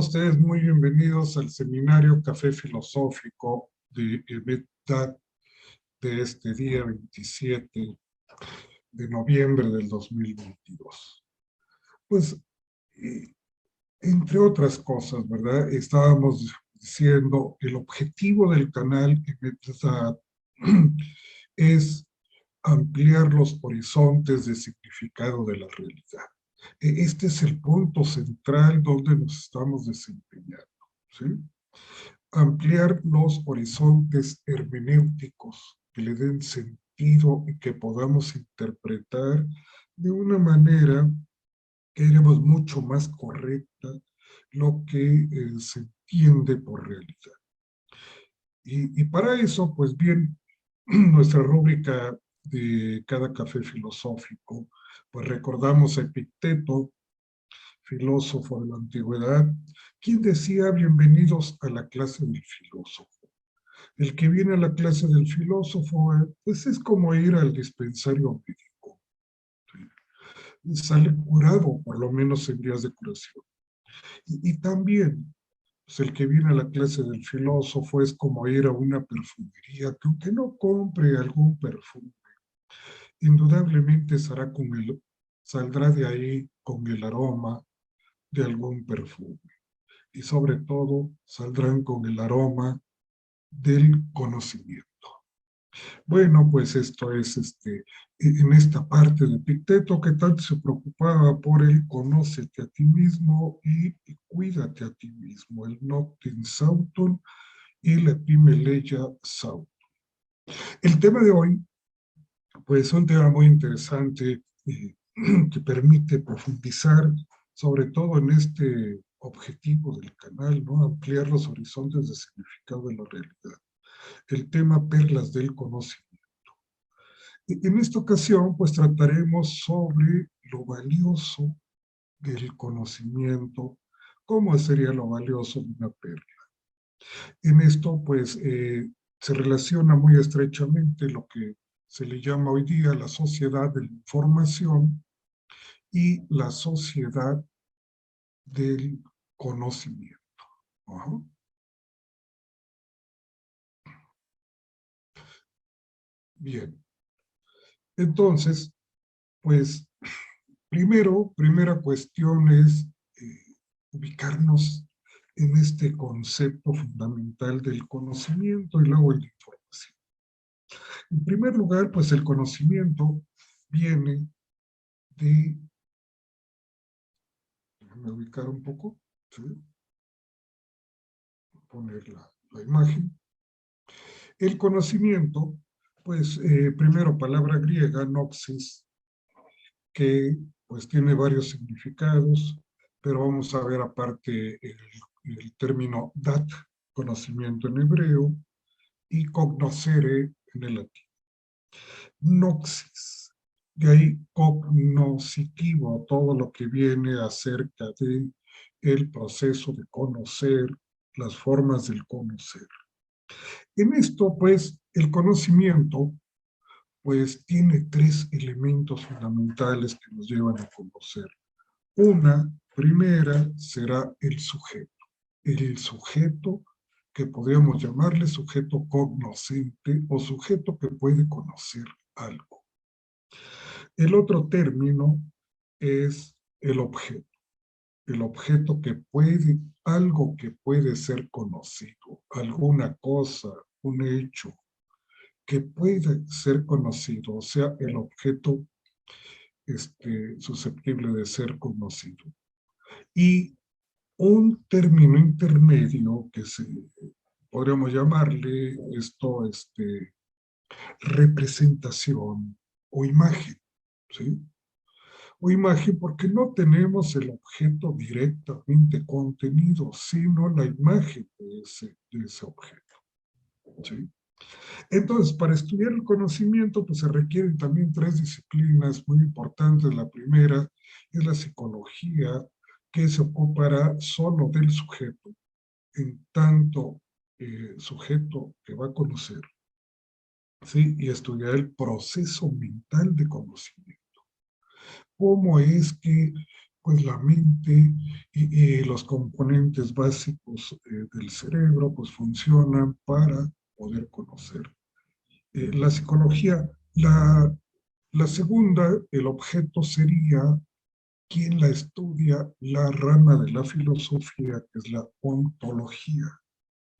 ustedes muy bienvenidos al seminario Café Filosófico de EBETDAT de este día 27 de noviembre del 2022. Pues, entre otras cosas, ¿verdad? Estábamos diciendo, el objetivo del canal EBETDAT es ampliar los horizontes de significado de la realidad. Este es el punto central donde nos estamos desempeñando, ¿sí? Ampliar los horizontes hermenéuticos que le den sentido y que podamos interpretar de una manera que haremos mucho más correcta lo que se entiende por realidad. Y para eso, pues bien, nuestra rúbrica de cada café filosófico, pues recordamos a Epicteto, filósofo de la antigüedad, quien decía: bienvenidos a la clase del filósofo. El que viene a la clase del filósofo, pues es como ir al dispensario médico. ¿Sí? Sale curado, por lo menos en días de curación. Y también, pues el que viene a la clase del filósofo es como ir a una perfumería, que aunque no compre algún perfume, indudablemente saldrá de ahí con el aroma de algún perfume. Y sobre todo, saldrán con el aroma del conocimiento. Bueno, pues esto es en esta parte de Epicteto, que tanto se preocupaba por el conócete a ti mismo y cuídate a ti mismo, el nocten sauton y la epimeleia sauton. El tema de hoy, pues es un tema muy interesante que permite profundizar sobre todo en este objetivo del canal, ¿no? Ampliar los horizontes de significado de la realidad. El tema perlas del conocimiento. En esta ocasión, pues trataremos sobre lo valioso del conocimiento, cómo sería lo valioso de una perla. En esto, pues, se relaciona muy estrechamente lo que se le llama hoy día la sociedad de la información y la sociedad del conocimiento. Ajá. Bien, entonces, pues, primera cuestión es ubicarnos en este concepto fundamental del conocimiento y luego el de información. En primer lugar, pues el conocimiento viene de, déjame ubicar un poco, ¿sí? Poner la imagen. El conocimiento, pues primero palabra griega, noxis, que pues tiene varios significados, pero vamos a ver aparte el término dat, conocimiento en hebreo, y cognoscere en el latín. Noxis, de ahí cognoscitivo, todo lo que viene acerca de el proceso de conocer, las formas del conocer. En esto, pues, el conocimiento, pues, tiene tres elementos fundamentales que nos llevan a conocer. Una primera será el sujeto que podríamos llamarle sujeto cognoscente o sujeto que puede conocer algo. El otro término es el objeto que puede, algo que puede ser conocido, alguna cosa, un hecho que puede ser conocido, o sea, el objeto susceptible de ser conocido. Y un término intermedio que podríamos llamarle esto, representación o imagen, ¿sí? O imagen porque no tenemos el objeto directamente contenido, sino la imagen de ese objeto, ¿sí? Entonces, para estudiar el conocimiento, pues se requieren también tres disciplinas muy importantes. La primera es la psicología, que se ocupará solo del sujeto, en tanto sujeto que va a conocer, ¿sí? Y estudiar el proceso mental de conocimiento. ¿Cómo es que pues la mente y los componentes básicos del cerebro pues funcionan para poder conocer. La psicología, la segunda, el objeto sería quien la estudia, la rama de la filosofía, que es la ontología.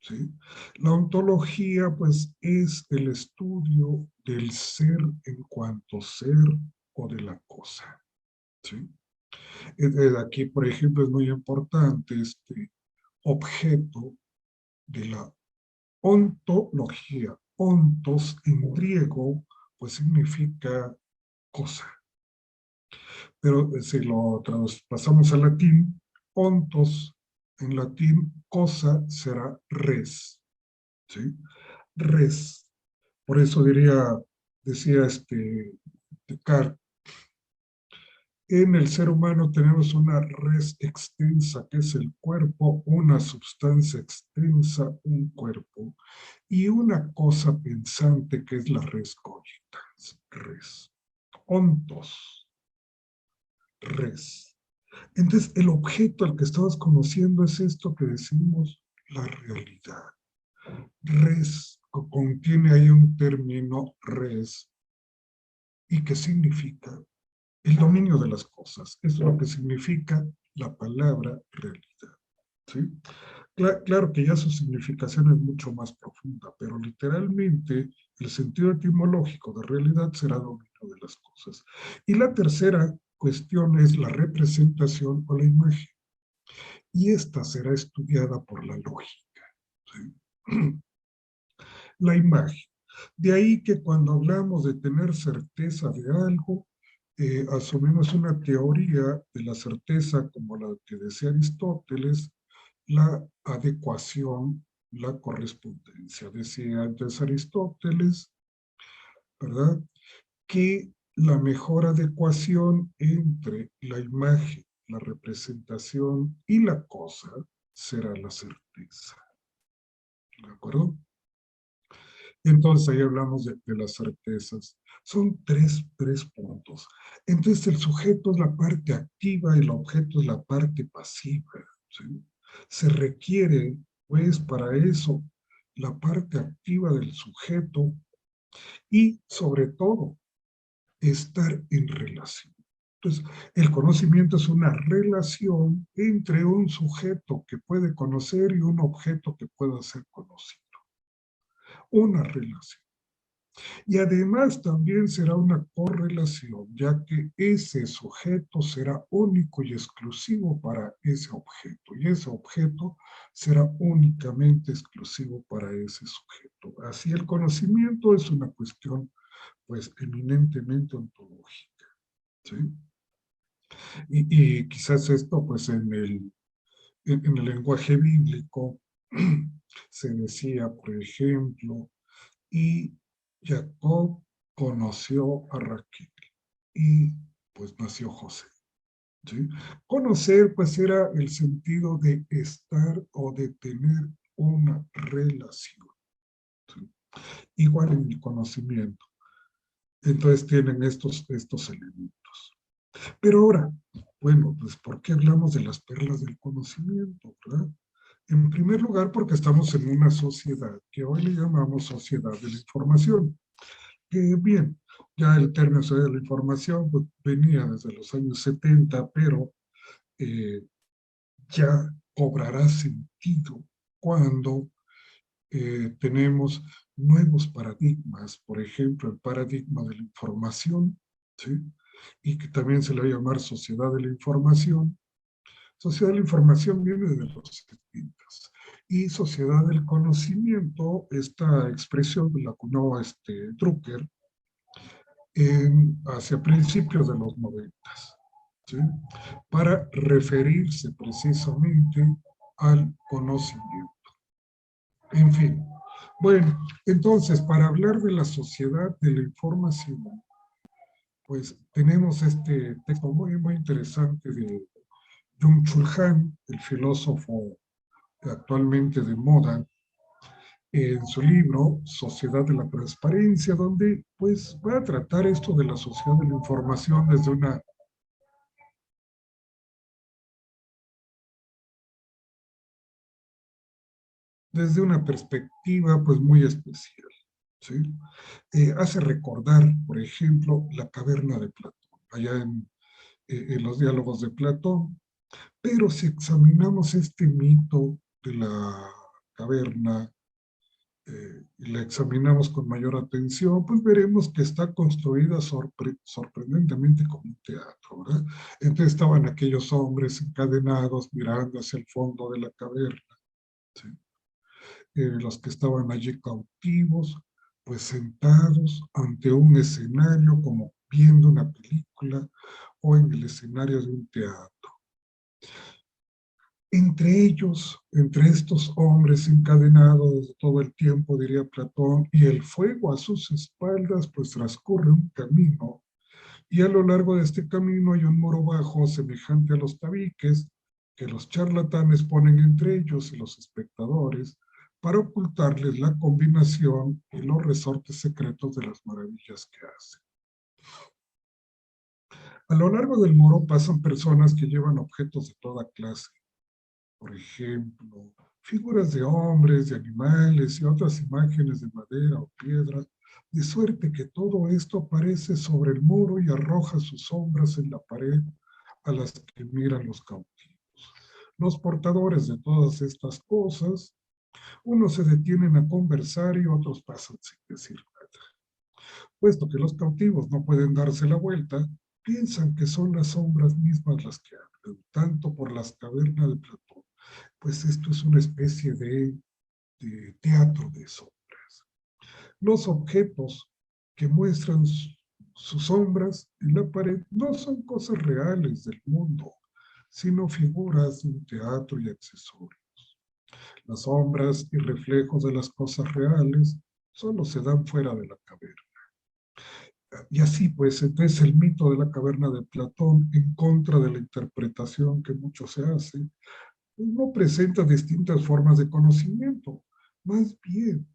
¿Sí? La ontología, pues, es el estudio del ser en cuanto ser o de la cosa. ¿Sí? Aquí, por ejemplo, es muy importante este objeto de la ontología. Ontos en griego, pues significa cosa. Pero si lo traspasamos al latín, ontos en latín, cosa será res. ¿Sí? Res. Por eso decía Descartes, en el ser humano tenemos una res extensa que es el cuerpo, una sustancia extensa, un cuerpo, y una cosa pensante que es la res cogitans, res. Ontos, res. Entonces, el objeto al que estabas conociendo es esto que decimos la realidad. Res contiene ahí un término res. ¿Y qué significa? El dominio de las cosas. Es lo que significa la palabra realidad. ¿Sí? Claro que ya su significación es mucho más profunda, pero literalmente el sentido etimológico de realidad será dominio de las cosas. Y la tercera cuestión es la representación o la imagen. Y esta será estudiada por la lógica. ¿Sí? La imagen. De ahí que cuando hablamos de tener certeza de algo, asumimos una teoría de la certeza como la que decía Aristóteles, la adecuación, la correspondencia. Decía antes Aristóteles, ¿verdad? Que la mejor adecuación entre la imagen, la representación y la cosa será la certeza. ¿De acuerdo? Entonces ahí hablamos de las certezas. Son tres puntos. Entonces el sujeto es la parte activa y el objeto es la parte pasiva. ¿Sí? Se requiere, pues, para eso, la parte activa del sujeto y, sobre todo, estar en relación. Entonces, el conocimiento es una relación entre un sujeto que puede conocer y un objeto que pueda ser conocido. Una relación. Y además también será una correlación, ya que ese sujeto será único y exclusivo para ese objeto, y ese objeto será únicamente exclusivo para ese sujeto. Así el conocimiento es una cuestión, pues, eminentemente ontológica, ¿sí? Y quizás esto, pues, en el lenguaje bíblico se decía, por ejemplo, y Jacob conoció a Raquel y pues nació José. ¿Sí? Conocer pues era el sentido de estar o de tener una relación. ¿Sí? Igual en el conocimiento. Entonces tienen estos elementos. Pero ahora, bueno, pues ¿por qué hablamos de las perlas del conocimiento? ¿Verdad? En primer lugar, porque estamos en una sociedad que hoy le llamamos sociedad de la información. Que bien, ya el término de la información pues, venía desde los años 70, pero eh, ya cobrará sentido cuando tenemos nuevos paradigmas, por ejemplo, el paradigma de la información, ¿sí? Y que también se le va a llamar sociedad de la información. Sociedad de la información viene de los 70 y sociedad del conocimiento, esta expresión la acuñó Drucker hacia principios de los 90, ¿sí? Para referirse precisamente al conocimiento. En fin, bueno, entonces, para hablar de la sociedad de la información, pues tenemos este texto muy interesante de Byung-Chul Han, el filósofo actualmente de moda, en su libro Sociedad de la Transparencia, donde pues va a tratar esto de la sociedad de la información desde una desde una perspectiva pues muy especial, ¿sí? Hace recordar, por ejemplo, la caverna de Platón, allá en los diálogos de Platón, pero si examinamos este mito de la caverna y la examinamos con mayor atención, pues veremos que está construida sorprendentemente como un teatro, ¿verdad? Entonces estaban aquellos hombres encadenados mirando hacia el fondo de la caverna, ¿sí? Los que estaban allí cautivos, pues sentados ante un escenario como viendo una película o en el escenario de un teatro. Entre ellos, entre estos hombres encadenados todo el tiempo, diría Platón, y el fuego a sus espaldas, pues transcurre un camino, y a lo largo de este camino hay un muro bajo semejante a los tabiques que los charlatanes ponen entre ellos y los espectadores para ocultarles la combinación y los resortes secretos de las maravillas que hacen. A lo largo del muro pasan personas que llevan objetos de toda clase, por ejemplo, figuras de hombres, de animales y otras imágenes de madera o piedra, de suerte que todo esto aparece sobre el muro y arroja sus sombras en la pared a las que miran los cautivos. Los portadores de todas estas cosas, unos se detienen a conversar y otros pasan sin decir nada. Puesto que los cautivos no pueden darse la vuelta, piensan que son las sombras mismas las que hablan, tanto por las cavernas de Platón, pues esto es una especie de teatro de sombras. Los objetos que muestran sus sombras en la pared no son cosas reales del mundo, sino figuras de un teatro y accesorios. Las sombras y reflejos de las cosas reales solo se dan fuera de la caverna. Y así pues, entonces el mito de la caverna de Platón, en contra de la interpretación que mucho se hace, no presenta distintas formas de conocimiento, más bien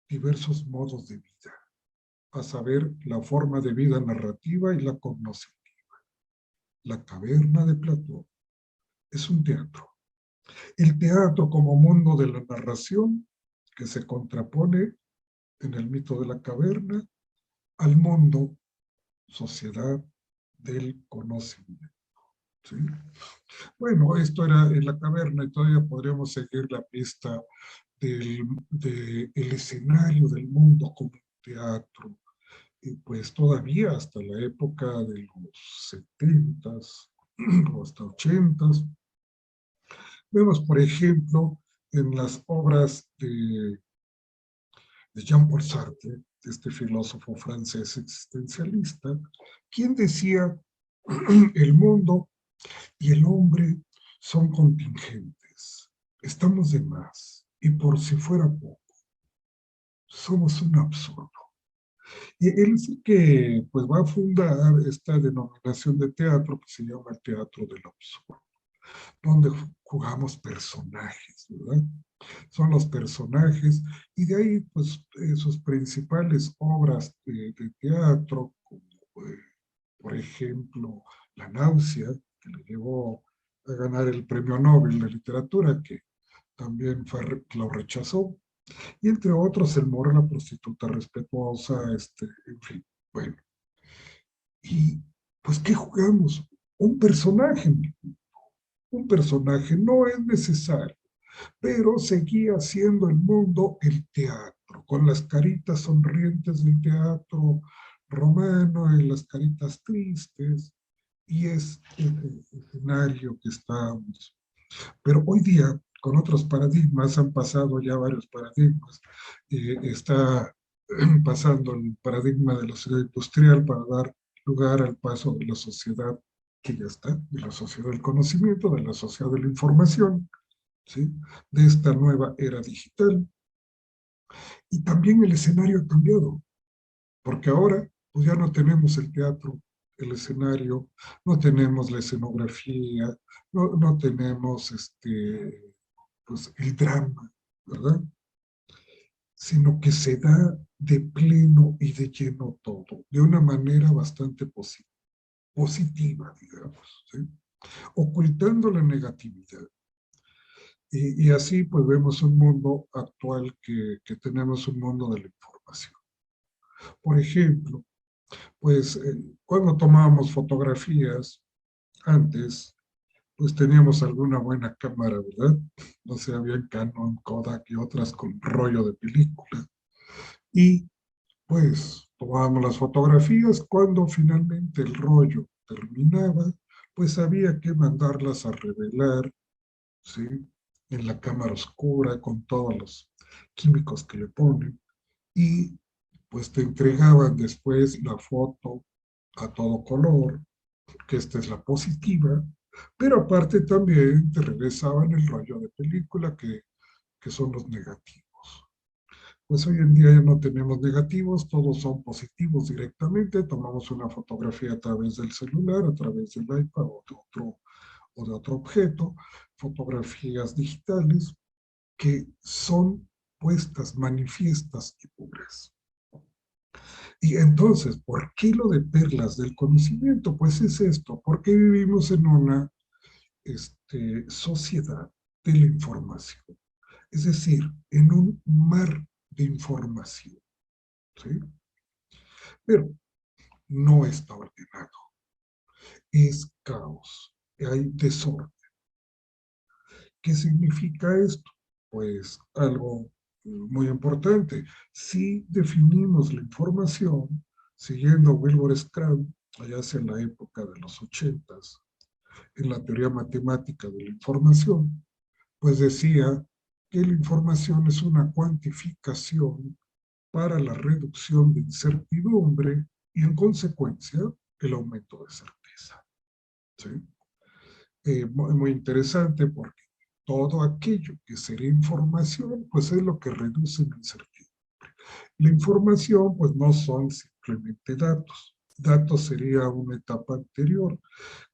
diversos modos de vida, a saber, la forma de vida narrativa y la cognoscitiva. La caverna de Platón es un teatro. El teatro como mundo de la narración que se contrapone en el mito de la caverna al mundo, sociedad del conocimiento. ¿Sí? Bueno, esto era en la caverna y todavía podríamos seguir la pista del escenario del mundo como teatro. Y pues todavía hasta la época de los 70s o hasta 80s, vemos por ejemplo en las obras de Jean-Paul Sartre, este filósofo francés existencialista, quien decía el mundo y el hombre son contingentes, estamos de más, y por si fuera poco, somos un absurdo. Y él es el que pues, va a fundar esta denominación de teatro que se llama el teatro del absurdo, donde jugamos personajes, ¿verdad? Son los personajes, y de ahí pues sus principales obras de teatro, como por ejemplo La náusea, que le llevó a ganar el premio Nobel de literatura, que también lo rechazó, y entre otros El moro, la prostituta respetuosa, en fin, bueno. Y pues, ¿qué jugamos? Un personaje, un personaje no es necesario, pero seguía siendo el mundo el teatro, con las caritas sonrientes del teatro romano y las caritas tristes, y es el escenario que estamos. Pero hoy día, con otros paradigmas, han pasado ya varios paradigmas. Está pasando el paradigma de la sociedad industrial para dar lugar al paso de la sociedad que ya está, de la sociedad del conocimiento, de la sociedad de la información, ¿sí? De esta nueva era digital. Y también el escenario ha cambiado, porque ahora pues ya no tenemos el teatro, el escenario, no tenemos la escenografía, no tenemos pues, el drama, ¿verdad? Sino que se da de pleno y de lleno todo, de una manera bastante positiva, digamos, ¿sí? Ocultando la negatividad. Y así pues vemos un mundo actual que tenemos un mundo de la información. Por ejemplo, pues cuando tomábamos fotografías antes, pues teníamos alguna buena cámara, ¿verdad? No sé, había Canon, Kodak y otras con rollo de película. Y pues tomábamos las fotografías, cuando finalmente el rollo terminaba, pues había que mandarlas a revelar, ¿sí? En la cámara oscura con todos los químicos que le ponen y pues te entregaban después la foto a todo color, que esta es la positiva, pero aparte también te regresaban el rollo de película que son los negativos. Pues hoy en día ya no tenemos negativos, todos son positivos directamente, tomamos una fotografía a través del celular, a través del iPad o de otro objeto, fotografías digitales que son puestas, manifiestas y puras. Y entonces, ¿por qué lo de perlas del conocimiento? Pues es esto, porque vivimos en una sociedad de la información, es decir, en un mar de información, ¿sí? Pero no está ordenado, es caos, hay desorden. ¿Qué significa esto? Pues algo muy importante. Si definimos la información siguiendo Wilbur Scrum, allá hacia la época de los 80s, en la teoría matemática de la información, pues decía que la información es una cuantificación para la reducción de incertidumbre y en consecuencia el aumento de certeza. ¿Sí? Muy interesante porque todo aquello que sería información, pues es lo que reduce la incertidumbre. La información, pues no son simplemente datos. Datos sería una etapa anterior.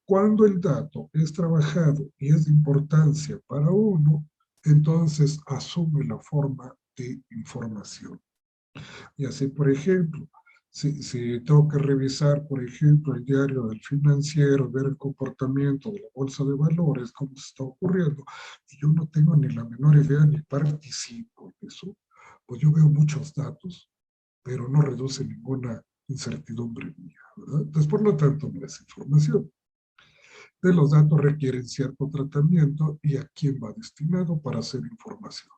Cuando el dato es trabajado y es de importancia para uno, entonces asume la forma de información. Y así, por ejemplo, si tengo que revisar, por ejemplo, el diario del financiero, ver el comportamiento de la bolsa de valores, cómo se está ocurriendo, y yo no tengo ni la menor idea ni participo en eso, pues yo veo muchos datos, pero no reduce ninguna incertidumbre mía, ¿verdad? Entonces, por lo tanto, no es información. De los datos requieren cierto tratamiento y a quién va destinado para hacer información.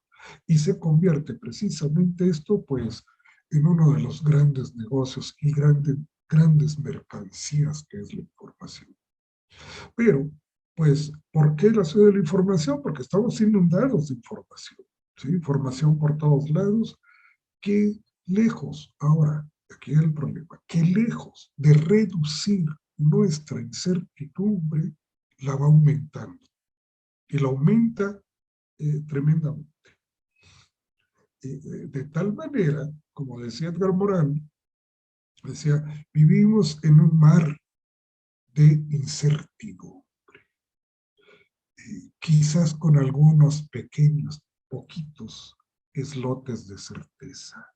Y se convierte precisamente esto, pues, en uno de los grandes negocios y grandes mercancías que es la información. Pero, pues, ¿por qué la ciudad de la información? Porque estamos inundados de información, ¿sí? Información por todos lados, que lejos, ahora, aquí es el problema, que lejos de reducir nuestra incertidumbre, la va aumentando. Y la aumenta tremendamente. De tal manera, como decía Edgar Morin, decía, vivimos en un mar de incertidumbre. Quizás con algunos pequeños, poquitos islotes de certeza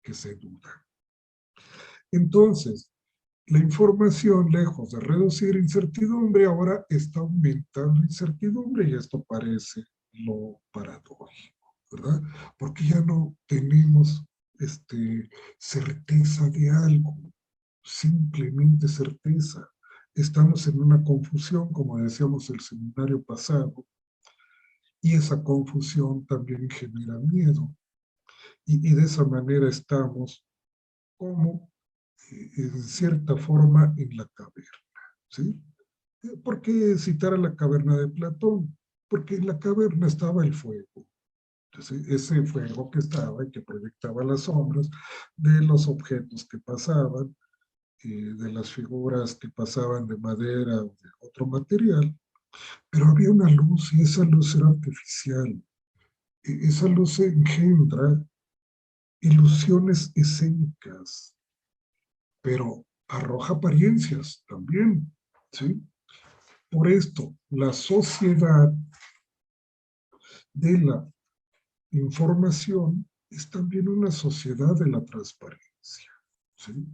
que se dudan. Entonces, la información, lejos de reducir incertidumbre, ahora está aumentando incertidumbre y esto parece lo paradójico, ¿verdad? Porque ya no tenemos certeza de algo, simplemente certeza. Estamos en una confusión, como decíamos el seminario pasado, y esa confusión también genera miedo. Y de esa manera estamos como en cierta forma en la caverna, ¿sí? ¿Por qué citar a la caverna de Platón? Porque en la caverna estaba el fuego. Entonces, ese fuego que estaba y que proyectaba las sombras de los objetos que pasaban, de las figuras que pasaban de madera o de otro material, pero había una luz y esa luz era artificial. Esa luz engendra ilusiones escénicas, pero arroja apariencias también, ¿sí? Por esto, la sociedad de la información es también una sociedad de la transparencia, ¿sí?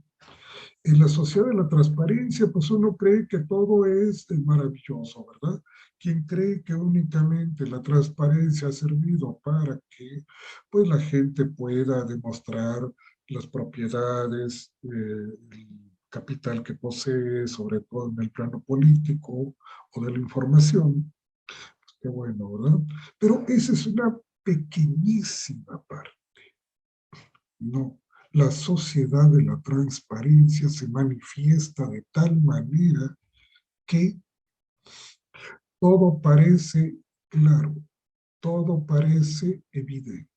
En la sociedad de la transparencia, pues uno cree que todo es maravilloso, ¿verdad? Quien cree que únicamente la transparencia ha servido para que pues, la gente pueda demostrar las propiedades, el capital que posee, sobre todo en el plano político o de la información, pues qué bueno, ¿verdad? Pero esa es una pequeñísima parte. No, la sociedad de la transparencia se manifiesta de tal manera que todo parece claro, todo parece evidente,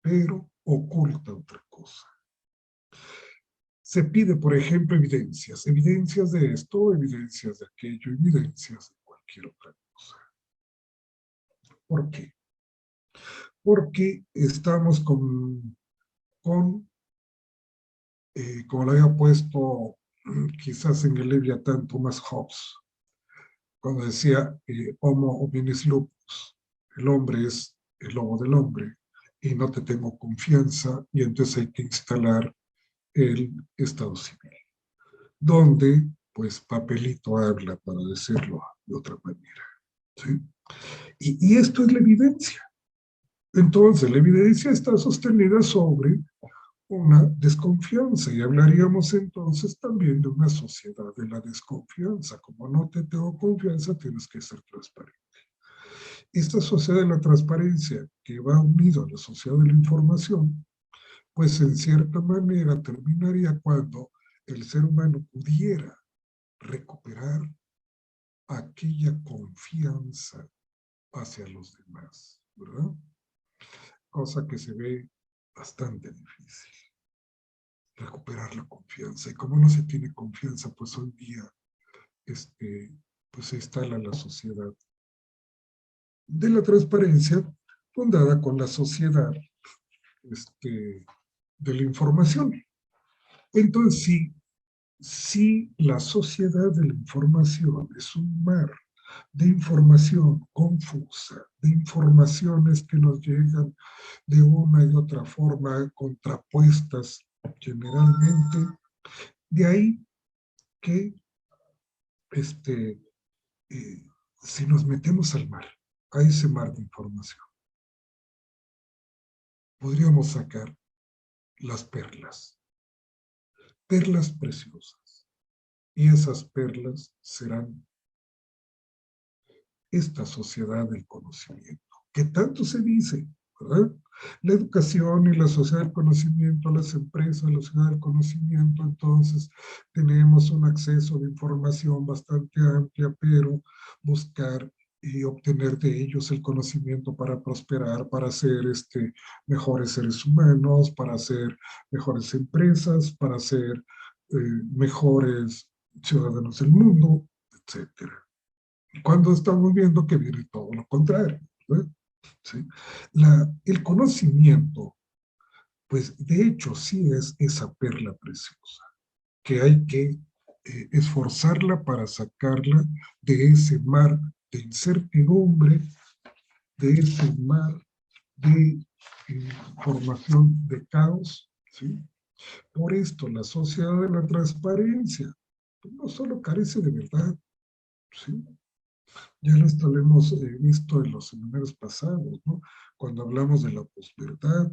pero oculta otra cosa. Se pide, por ejemplo, evidencias de esto, evidencias de aquello, evidencias de cualquier otra cosa. ¿Por qué? Porque estamos como lo había puesto quizás en el Leviatán Thomas Hobbes, cuando decía Homo hominis lupus, el hombre es el lobo del hombre, y no te tengo confianza, y entonces hay que instalar el Estado civil, donde, pues, papelito habla, para decirlo de otra manera. ¿Sí? Y esto es la evidencia. Entonces, la evidencia está sostenida sobre una desconfianza, y hablaríamos entonces también de una sociedad de la desconfianza. Como no te tengo confianza, tienes que ser transparente. Esta sociedad de la transparencia, que va unido a la sociedad de la información, pues en cierta manera terminaría cuando el ser humano pudiera recuperar aquella confianza hacia los demás, ¿verdad? Cosa que se ve bastante difícil, recuperar la confianza. Y como no se tiene confianza, pues hoy día pues se instala la sociedad de la transparencia fundada con la sociedad de la información. Entonces, si la sociedad de la información es un mar de información confusa, de informaciones que nos llegan de una y otra forma, contrapuestas generalmente, de ahí que eh, si nos metemos al mar, a ese mar de información, podríamos sacar las perlas preciosas. Y esas perlas serán esta sociedad del conocimiento, que tanto se dice, ¿verdad? La educación y la sociedad del conocimiento, las empresas, la sociedad del conocimiento, entonces tenemos un acceso de información bastante amplia, pero buscar y obtener de ellos el conocimiento para prosperar, para ser mejores seres humanos, para ser mejores empresas, para ser mejores ciudadanos del mundo, etcétera. Cuando estamos viendo que viene todo lo contrario, ¿verdad? ¿Sí? El conocimiento, pues de hecho sí es esa perla preciosa, que hay que esforzarla para sacarla de ese mar de incertidumbre, de ese mar de formación de caos, ¿sí? Por esto la sociedad de la transparencia pues, no solo carece de verdad, ¿sí? Ya esto lo hemos visto en los seminarios pasados, ¿no? Cuando hablamos de la posverdad,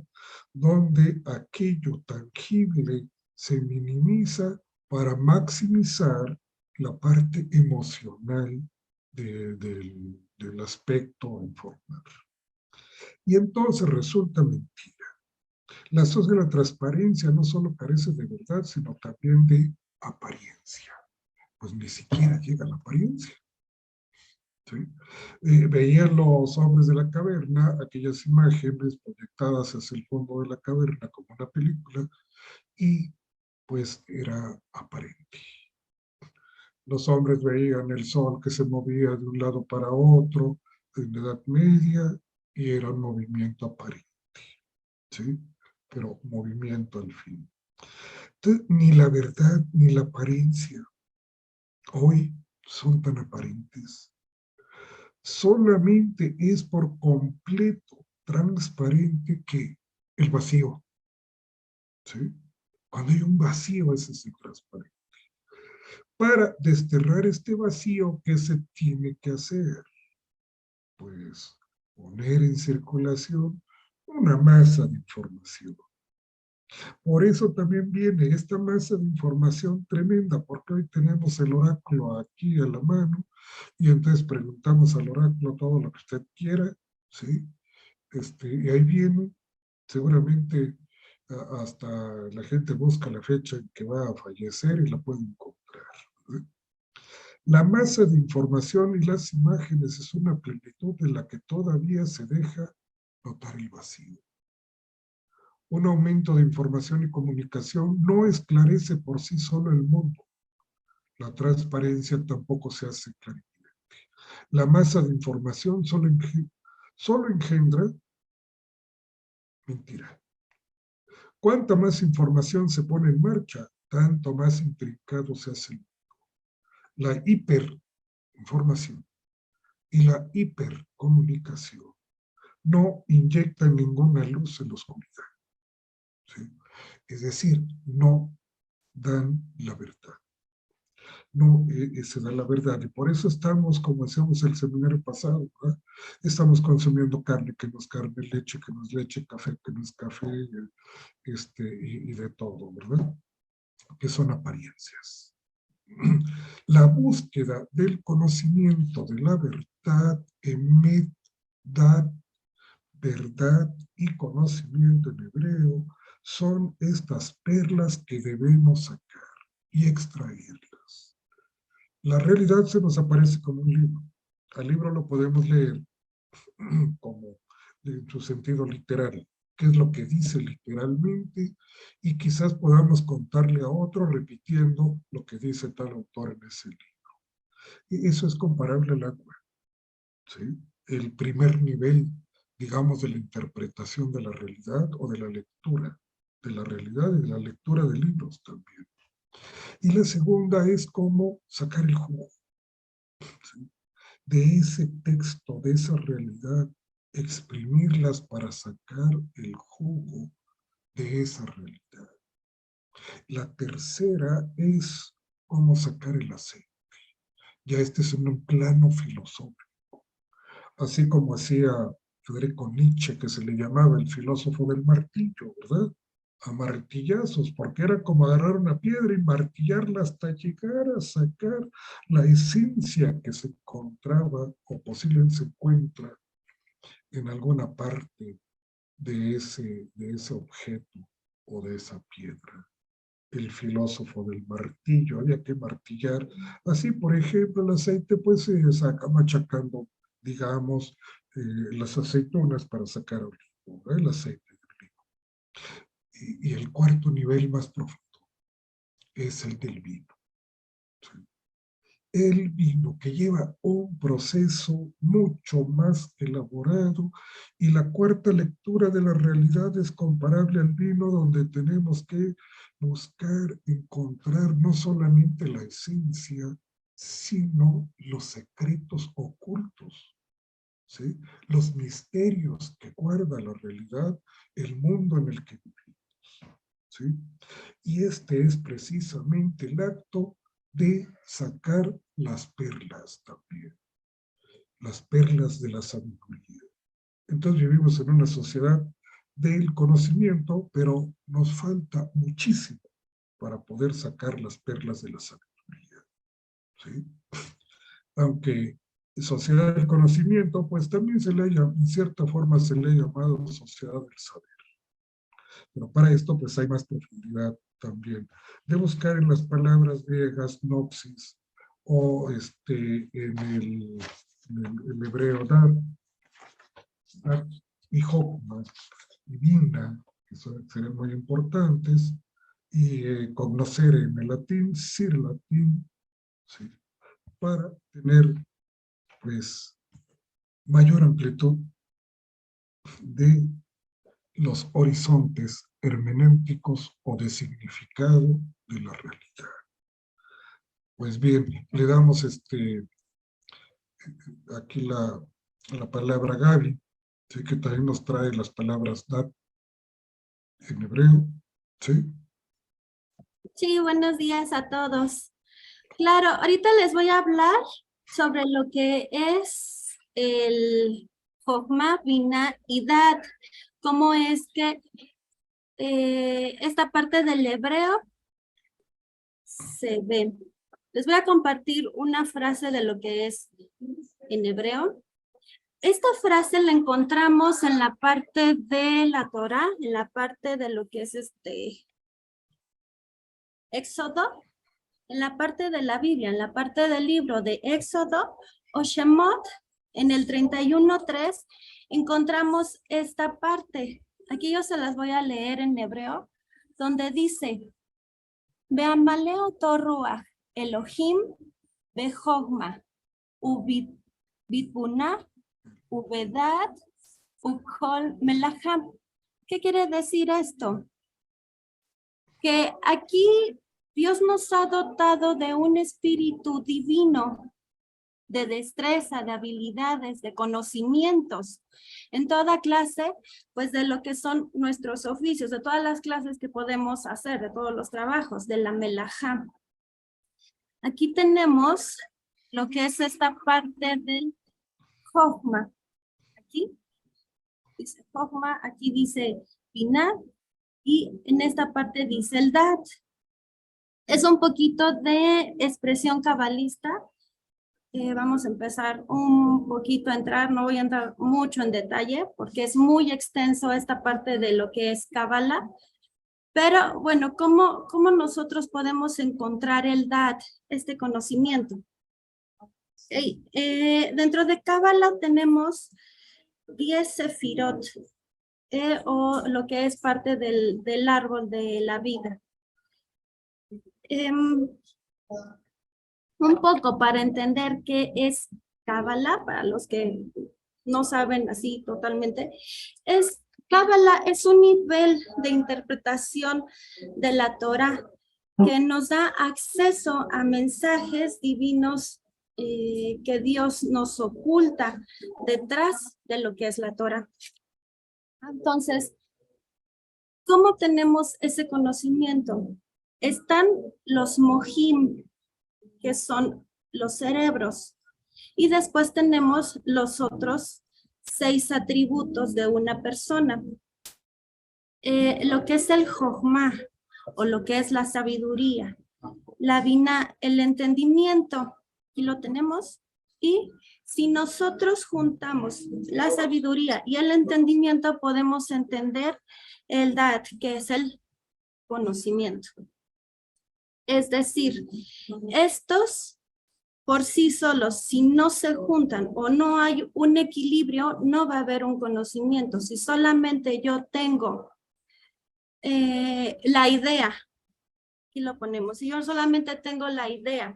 donde aquello tangible se minimiza para maximizar la parte emocional del aspecto informal. Y entonces resulta mentira. La sociedad de la transparencia no solo carece de verdad, sino también de apariencia. Pues ni siquiera llega a la apariencia. ¿Sí? Veían los hombres de la caverna aquellas imágenes proyectadas hacia el fondo de la caverna como una película y pues era aparente. Los hombres veían el sol que se movía de un lado para otro en la Edad Media y era un movimiento aparente, ¿sí? Pero movimiento al fin. Entonces, ni la verdad ni la apariencia hoy son tan aparentes. Solamente es por completo transparente que el vacío, ¿sí? Cuando hay un vacío, ese es intransparente. Para desterrar este vacío, ¿qué se tiene que hacer? Pues poner en circulación una masa de información. Por eso también viene esta masa de información tremenda, porque hoy tenemos el oráculo aquí a la mano, y entonces preguntamos al oráculo todo lo que usted quiera, ¿sí? Y ahí viene, seguramente hasta la gente busca la fecha en que va a fallecer y la puede encontrar. ¿Sí? La masa de información y las imágenes es una plenitud en la que todavía se deja notar el vacío. Un aumento de información y comunicación no esclarece por sí solo el mundo. La transparencia tampoco se hace clarificante. La masa de información solo engendra mentira. Cuanta más información se pone en marcha, tanto más intrincado se hace el mundo. La hiperinformación y la hipercomunicación no inyectan ninguna luz en la oscuridad. ¿Sí? Es decir, no dan la verdad. No se da la verdad. Y por eso estamos, como decíamos el seminario pasado, ¿verdad? Estamos consumiendo carne que no es carne, leche que no es leche, café que no es café, y de todo, ¿verdad? Que son apariencias. La búsqueda del conocimiento de la verdad, emet, dad, verdad y conocimiento en hebreo, son estas perlas que debemos sacar y extraerlas. La realidad se nos aparece como un libro. Al libro lo podemos leer como en su sentido literal, qué es lo que dice literalmente, y quizás podamos contarle a otro repitiendo lo que dice tal autor en ese libro. Y eso es comparable al agua, ¿sí? El primer nivel, digamos, de la interpretación de la realidad o de la lectura de la realidad y de la lectura de libros también. Y la segunda es cómo sacar el jugo, ¿sí? De ese texto, de esa realidad, exprimirlas para sacar el jugo de esa realidad. La tercera es cómo sacar el aceite. Ya este es un plano filosófico, así como hacía Federico Nietzsche, que se le llamaba el filósofo del martillo, ¿verdad? A martillazos, porque era como agarrar una piedra y martillarla hasta llegar a sacar la esencia que se encontraba o posiblemente se encuentra en alguna parte de ese objeto o de esa piedra. El filósofo del martillo, había que martillar. Así, por ejemplo, el aceite pues se saca machacando, digamos, las aceitunas para sacar el aceite de olivo. Y el cuarto nivel más profundo es el del vino. ¿Sí? El vino que lleva un proceso mucho más elaborado, y la cuarta lectura de la realidad es comparable al vino, donde tenemos que buscar encontrar no solamente la esencia, sino los secretos ocultos, ¿sí? Los misterios que guarda la realidad, el mundo en el que vivimos, ¿sí? Y este es precisamente el acto de sacar las perlas también, las perlas de la sabiduría. Entonces vivimos en una sociedad del conocimiento, pero nos falta muchísimo para poder sacar las perlas de la sabiduría, ¿sí? Aunque sociedad del conocimiento, pues también se le haya, en cierta forma se le ha llamado sociedad del saber. Pero para esto, pues hay más profundidad también, de buscar en las palabras griegas noxis, o en el hebreo dar y hokma y binah, que serían muy importantes, y cognoscer en el latín, sir latín, ¿sí? Para tener pues mayor amplitud de los horizontes hermenéuticos o de significado de la realidad. Pues bien, le damos aquí la palabra Gaby, ¿sí? Que también nos trae las palabras dat en hebreo, ¿sí? Sí, buenos días a todos. Claro, ahorita les voy a hablar sobre lo que es el Jochma, Binah y Dat. Cómo es que esta parte del hebreo se ve. Les voy a compartir una frase de lo que es en hebreo. Esta frase la encontramos en la parte de la Torá, en la parte de lo que es Éxodo, en la parte de la Biblia, en la parte del libro de Éxodo o Shemot, en el 31:3, encontramos esta parte. Aquí yo se las voy a leer en hebreo, donde dice, Beamaleo torruach Elohim behogma ubitbuna ubedad ukol melacham. ¿Qué quiere decir esto? Que aquí Dios nos ha dotado de un espíritu divino, de destreza, de habilidades, de conocimientos, en toda clase, pues de lo que son nuestros oficios, de todas las clases que podemos hacer, de todos los trabajos, de la melajá. Aquí tenemos lo que es esta parte del Jochma. Aquí dice Jochma, aquí dice Binah, y en esta parte dice el Dat. Es un poquito de expresión cabalista. Vamos a empezar un poquito a entrar, no voy a entrar mucho en detalle porque es muy extenso esta parte de lo que es Kabbalah. Pero bueno, ¿cómo nosotros podemos encontrar el Dat, este conocimiento? Dentro de Kabbalah tenemos 10 sefirot, o lo que es parte del árbol de la vida. Un poco para entender qué es Kabbalah, para los que no saben así totalmente, Kabbalah es un nivel de interpretación de la Torah que nos da acceso a mensajes divinos que Dios nos oculta detrás de lo que es la Torah. Entonces, ¿cómo tenemos ese conocimiento? Están los mojim, que son los cerebros, y después tenemos los otros 6 atributos de una persona. Lo que es el Jochma, o lo que es la sabiduría, la Binah, el entendimiento, y lo tenemos. Y si nosotros juntamos la sabiduría y el entendimiento, podemos entender el Dat, que es el conocimiento. Es decir, estos por sí solos, si no se juntan o no hay un equilibrio, no va a haber un conocimiento. Si solamente yo tengo la idea, aquí lo ponemos, si yo solamente tengo la idea,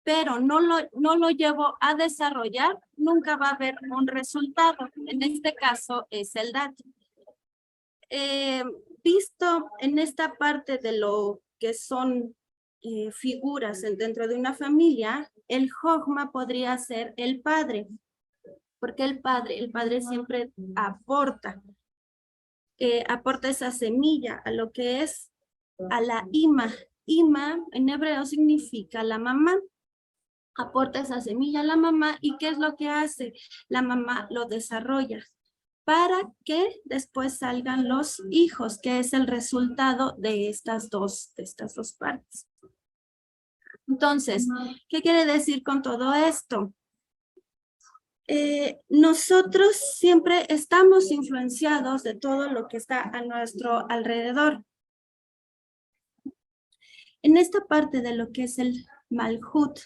pero no lo llevo a desarrollar, nunca va a haber un resultado. En este caso es el dato. Visto en esta parte de lo que son figuras dentro de una familia, el Jochma podría ser el padre, porque el padre siempre aporta esa semilla a lo que es a la ima. Ima en hebreo significa la mamá. Aporta esa semilla a la mamá, y ¿qué es lo que hace? La mamá lo desarrolla para que después salgan los hijos, que es el resultado de estas dos partes. Entonces, ¿qué quiere decir con todo esto? Nosotros siempre estamos influenciados de todo lo que está a nuestro alrededor. En esta parte de lo que es el Malhut,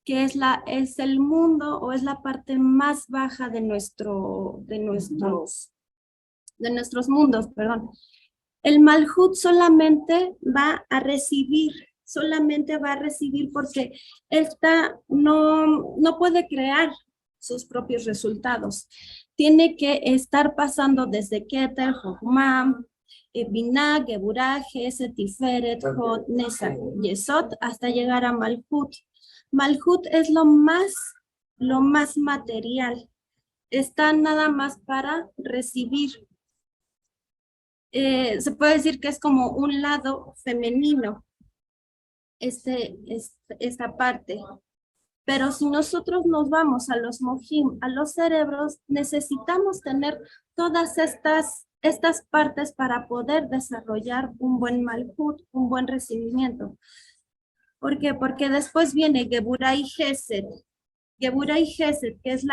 que es el mundo, o es la parte más baja de nuestros mundos, perdón. El Malhut solamente va a recibir porque no puede crear sus propios resultados. Tiene que estar pasando desde Keter, Jochma, Binah, Geburah, Gesed, Tiferet, Hod, Nesach, Yesod, hasta llegar a Malhut. Malhut es lo más material. Está nada más para recibir. se puede decir que es como un lado femenino, esta parte. Pero si nosotros nos vamos a los mojim, a los cerebros, necesitamos tener todas estas partes para poder desarrollar un buen malhut, un buen recibimiento. ¿Por qué? Porque después viene Geburah y Gesed. Geburah y Gesed, que es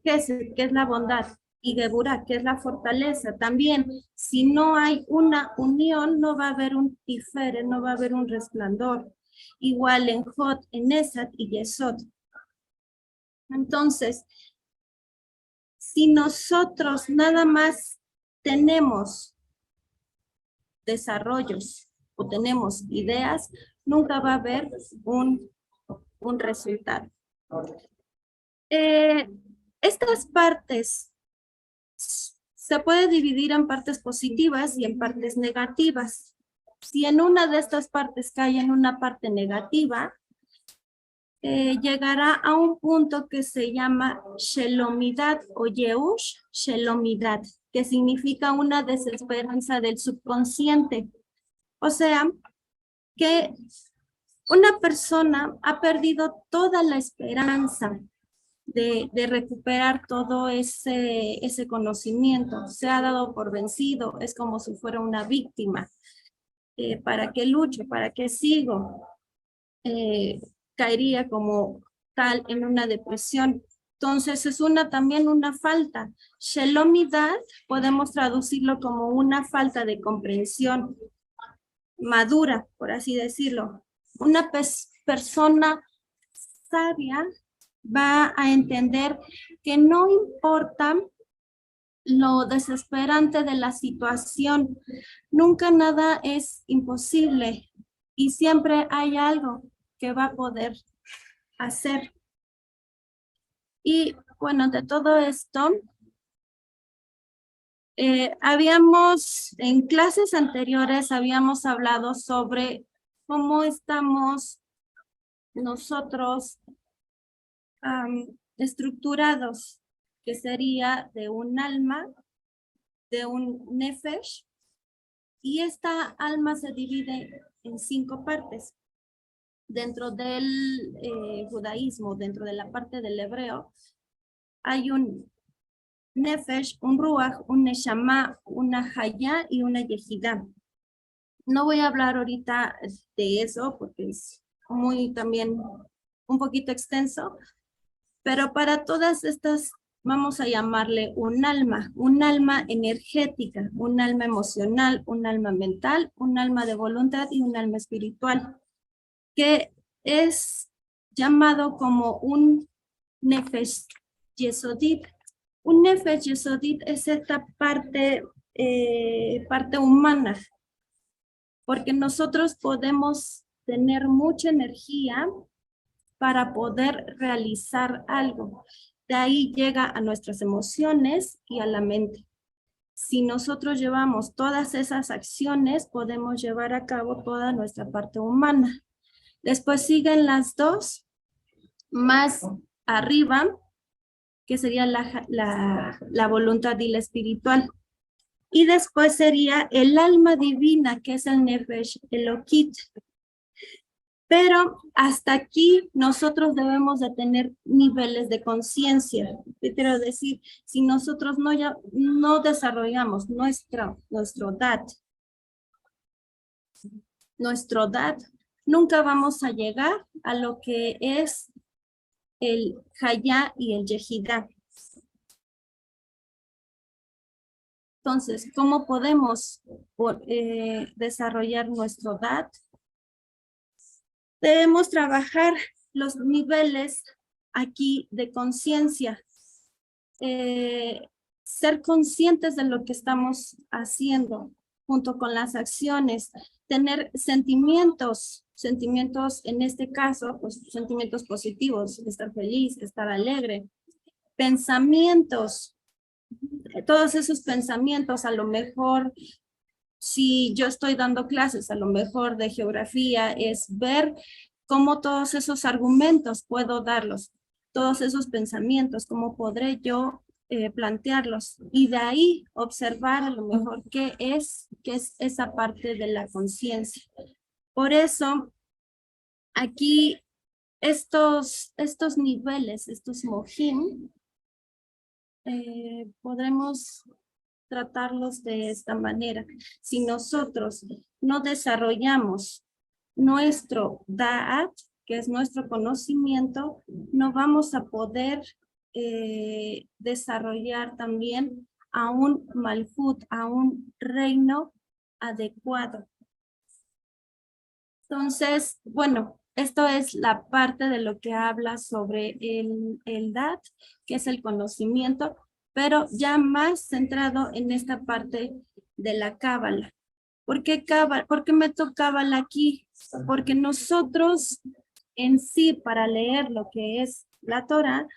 Gesed, que es la bondad, y Geburah, que es la fortaleza. También, si no hay una unión, no va a haber un tifere, no va a haber un resplandor. Igual en Hod, en Esat y Yesod. Entonces, si nosotros nada más tenemos desarrollos o tenemos ideas, nunca va a haber un resultado. Estas partes se puede dividir en partes positivas y en partes negativas. Si en una de estas partes cae en una parte negativa, llegará a un punto que se llama Shelomidad o Yeush Shelomidad, que significa una desesperanza del subconsciente. O sea, que una persona ha perdido toda la esperanza de recuperar todo ese conocimiento. Se ha dado por vencido, es como si fuera una víctima. ¿Para qué lucho? ¿Para qué sigo? Caería como tal en una depresión. Entonces es también una falta. Shelomidad podemos traducirlo como una falta de comprensión madura, por así decirlo. Una persona sabia va a entender que no importa lo desesperante de la situación, nunca nada es imposible y siempre hay algo que va a poder hacer. Y bueno, de todo esto, en clases anteriores habíamos hablado sobre cómo estamos nosotros estructurados, que sería de un alma, de un nefesh, y esta alma se divide en 5 partes. Dentro del judaísmo, dentro de la parte del hebreo, hay un nefesh, un ruach, un neshama, una hayá y una yehidá. No voy a hablar ahorita de eso porque es muy también un poquito extenso, pero para todas estas vamos a llamarle un alma energética, un alma emocional, un alma mental, un alma de voluntad y un alma espiritual, que es llamado como un nefesh yesodit. Un nefesh yesodit es esta parte humana, porque nosotros podemos tener mucha energía para poder realizar algo. De ahí llega a nuestras emociones y a la mente. Si nosotros llevamos todas esas acciones, podemos llevar a cabo toda nuestra parte humana. Después siguen las 2 más arriba, que sería la voluntad y la espiritual. Y después sería el alma divina, que es el Nefesh Elokit. Pero hasta aquí nosotros debemos de tener niveles de conciencia. Quiero decir, si nosotros no desarrollamos nuestro dat, nunca vamos a llegar a lo que es el Hayá y el Yehidá. Entonces, ¿cómo podemos desarrollar nuestro dat? Debemos trabajar los niveles aquí de conciencia, ser conscientes de lo que estamos haciendo junto con las acciones, tener sentimientos en este caso, pues sentimientos positivos, estar feliz, estar alegre, pensamientos, todos esos pensamientos, a lo mejor si yo estoy dando clases, a lo mejor de geografía, es ver cómo todos esos argumentos puedo darlos, todos esos pensamientos, cómo podré yo plantearlos y de ahí observar a lo mejor qué es esa parte de la conciencia. Por eso, aquí estos niveles, estos mojim, podremos tratarlos de esta manera. Si nosotros no desarrollamos nuestro da'at, que es nuestro conocimiento, no vamos a poder desarrollar también a un malhut, a un reino adecuado. Entonces, bueno, esto es la parte de lo que habla sobre el dat, que es el conocimiento, pero ya más centrado en esta parte de la cábala. ¿Por qué meto cábala aquí? Porque nosotros en sí, para leer lo que es la Torah,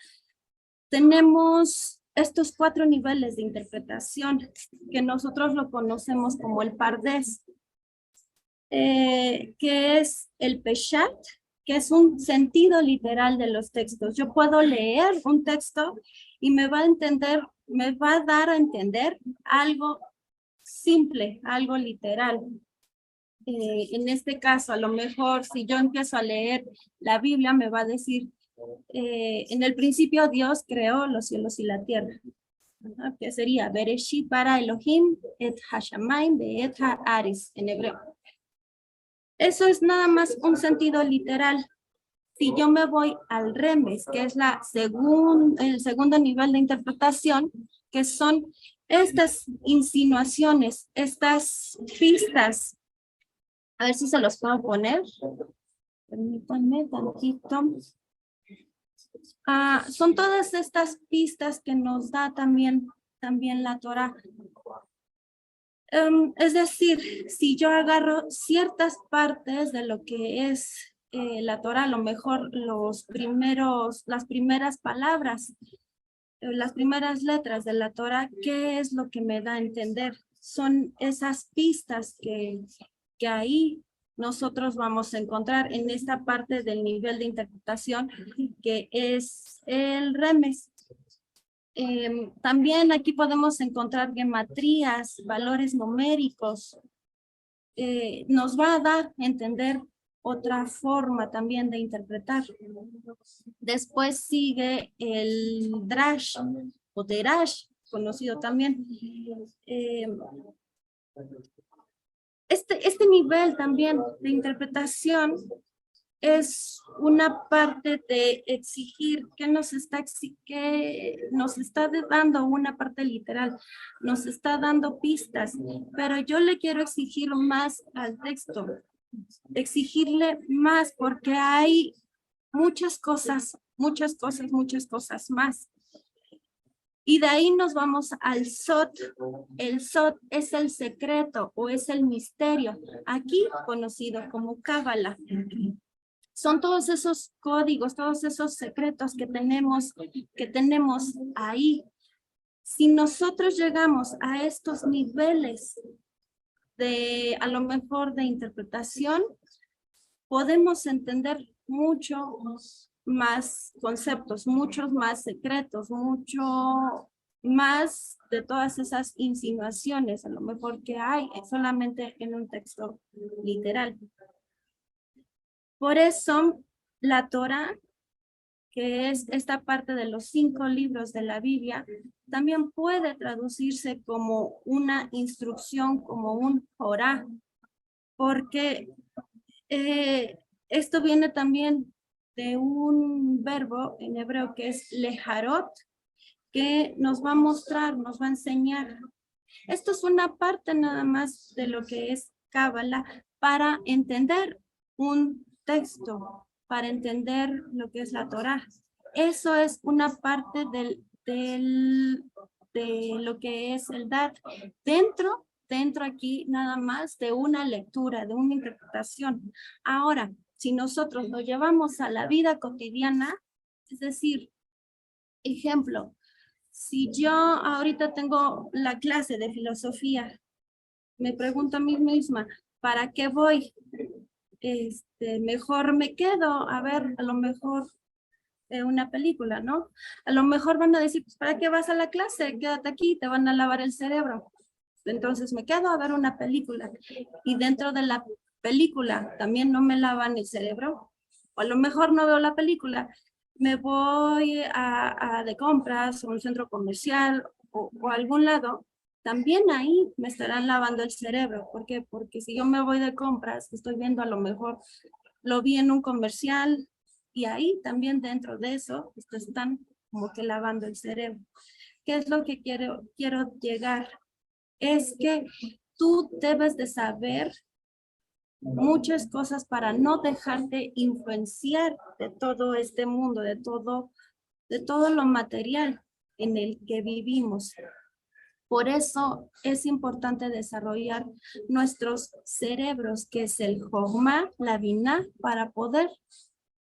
tenemos estos 4 niveles de interpretación que nosotros lo conocemos como el Pardes, que es el Peshat, que es un sentido literal de los textos. Yo puedo leer un texto y me va a dar a entender algo simple, algo literal. En este caso, a lo mejor, si yo empiezo a leer la Biblia, me va a decir, en el principio Dios creó los cielos y la tierra. Que sería, Bereshit bara Elohim et hashamayim ve'et ha'aretz, en hebreo. Eso es nada más un sentido literal. Si yo me voy al remes, que es el segundo nivel de interpretación, que son estas insinuaciones, estas pistas. A ver si se los puedo poner. Permítanme tantito. Son todas estas pistas que nos da también la Torah. Es decir, si yo agarro ciertas partes de lo que es la Torah, a lo mejor las primeras palabras, las primeras letras de la Torah, ¿qué es lo que me da a entender? Son esas pistas que ahí nosotros vamos a encontrar en esta parte del nivel de interpretación que es el remes. También aquí podemos encontrar gematrías, valores numéricos. Nos va a dar a entender otra forma también de interpretar. Después sigue el drash o derash, conocido también. Este nivel también de interpretación es una parte de exigir que nos está dando una parte literal, nos está dando pistas, pero yo le quiero exigir más al texto, exigirle más porque hay muchas cosas más. Y de ahí nos vamos al Sot. El Sot es el secreto o es el misterio, aquí conocido como Cábala. Son todos esos códigos, todos esos secretos que tenemos ahí. Si nosotros llegamos a estos niveles a lo mejor de interpretación, podemos entender muchos más conceptos, muchos más secretos, mucho más de todas esas insinuaciones, a lo mejor que hay solamente en un texto literal. Por eso, la Torah, que es esta parte de los 5 libros de la Biblia, también puede traducirse como una instrucción, como un Torah, porque esto viene también de un verbo en hebreo que es leharot, que nos va a mostrar, nos va a enseñar. Esto es una parte nada más de lo que es Cábala para entender un texto, para entender lo que es la Torah. Eso es una parte de lo que es el Dat. Dentro aquí nada más de una lectura, de una interpretación. Ahora, si nosotros lo llevamos a la vida cotidiana, es decir, ejemplo, si yo ahorita tengo la clase de filosofía, me pregunto a mí misma, ¿para qué voy? Mejor me quedo, a ver, a lo mejor una película, ¿no? A lo mejor van a decir, pues, ¿para qué vas a la clase? Quédate aquí, te van a lavar el cerebro. Entonces me quedo a ver una película y dentro de la película también no me lavan el cerebro. O a lo mejor no veo la película, me voy a de compras o un centro comercial o a algún lado, también ahí me estarán lavando el cerebro. ¿Por qué? Porque si yo me voy de compras, estoy viendo a lo mejor, lo vi en un comercial y ahí también dentro de eso están como que lavando el cerebro. ¿Qué es lo que quiero llegar? Es que tú debes de saber muchas cosas para no dejarte influenciar de todo este mundo, de todo lo material en el que vivimos. Por eso es importante desarrollar nuestros cerebros, que es el Jogma, la Binah, para poder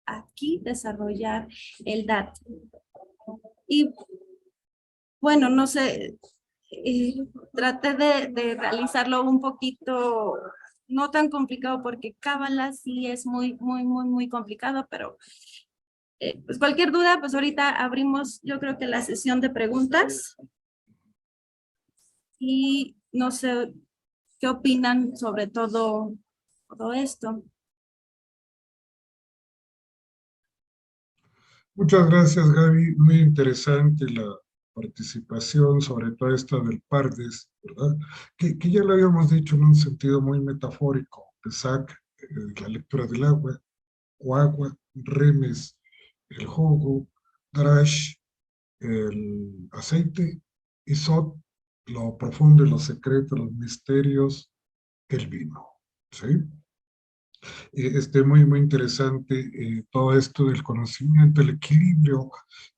aquí desarrollar el Dat. Y bueno, no sé, traté de realizarlo un poquito, no tan complicado, porque Cábala sí es muy complicado, pero pues cualquier duda, pues ahorita abrimos, yo creo que la sesión de preguntas. Y no sé qué opinan sobre todo esto. Muchas gracias, Gaby. Muy interesante la participación, sobre todo esta del Pardes, ¿verdad? Que ya lo habíamos dicho en un sentido muy metafórico. Pesach, la lectura del agua, o agua, remes, el jugo, drash, el aceite, y sot, lo profundo y lo secreto, los misterios, el vino. ¿Sí? Muy interesante todo esto del conocimiento, el equilibrio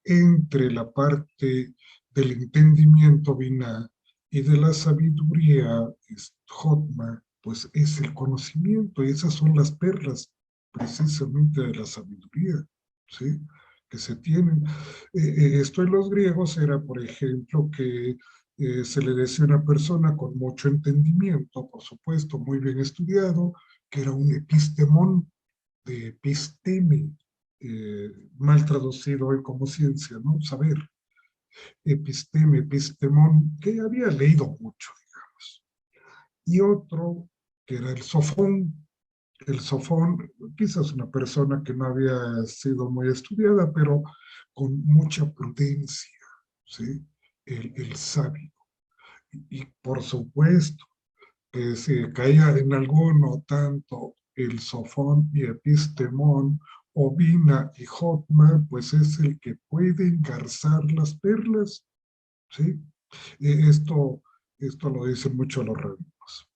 entre la parte del entendimiento Binah y de la sabiduría Jotma, pues es el conocimiento, y esas son las perlas precisamente de la sabiduría, ¿sí? Que se tienen. Esto en los griegos era, por ejemplo, que se le decía a una persona con mucho entendimiento, por supuesto, muy bien estudiado, que era un epistemón, de episteme, mal traducido hoy como ciencia, ¿no? Saber, episteme, epistemón, que había leído mucho, digamos. Y otro, que era el sofón, quizás una persona que no había sido muy estudiada, pero con mucha prudencia, ¿sí? El sabio. Y por supuesto, que se caía en alguno tanto el sofón y epistemón, ovina y jotma, pues es el que puede engarzar las perlas, ¿sí? Esto lo dicen mucho los rabinos.